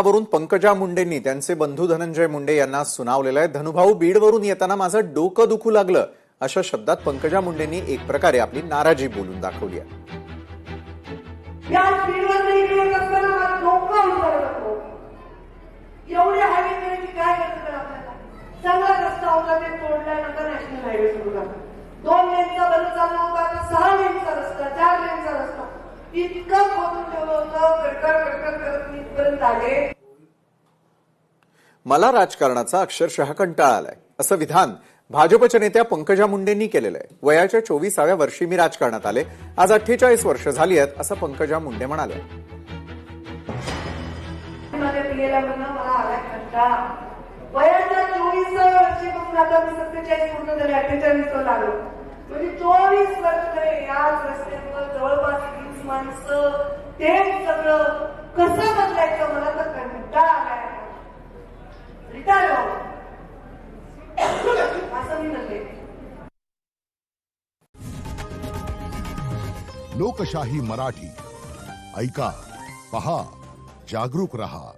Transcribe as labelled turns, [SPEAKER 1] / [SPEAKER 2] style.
[SPEAKER 1] वरून पंकजा मुंडेंनी त्यांचे बंधू धनंजय मुंडे यांना सुनावलेलं आहे। धनुभाऊ, बीडवरून येताना माझं डोकं दुखू लागलं, अशा शब्दात पंकजा मुंडेंनी एक प्रकारे आपली नाराजी बोलून दाखवली आहे।
[SPEAKER 2] दोन लेनचा बंद चालू होता, 6 लेनचा रस्ता, 4 लेनचा रस्ता, इतकं खोदून ठेवलं होतं, कडकड करत इथपर्यंत आले।
[SPEAKER 1] मला राजकारणाचा अक्षरशः कंटाळा आलाय, असं विधान भाजपच्या नेत्या पंकजा मुंडेंनी केलेलं आहे। वयाच्या 24व्या वर्षी मी राजकारणात आले, आज 48 वर्ष झाली आहेत, असं पंकजा मुंडे म्हणाले।
[SPEAKER 2] माझ्या पिलेला म्हणणं मला आलाय कंटाळा, वयाच्या 24व्या वर्षी पासून आता मी 47 पूर्ण झाले, 48 वर आलो, म्हणजे 24 वर्ष याच रस्त्यावर जवळपास 30 माणसं, ते सगळं कसं बदलायचं मला तर कंटाळा आलाय। रिटायर व्हावं असं मी म्हणते।
[SPEAKER 3] लोकशाही मराठी ऐका, पहा, जागरूक रहा।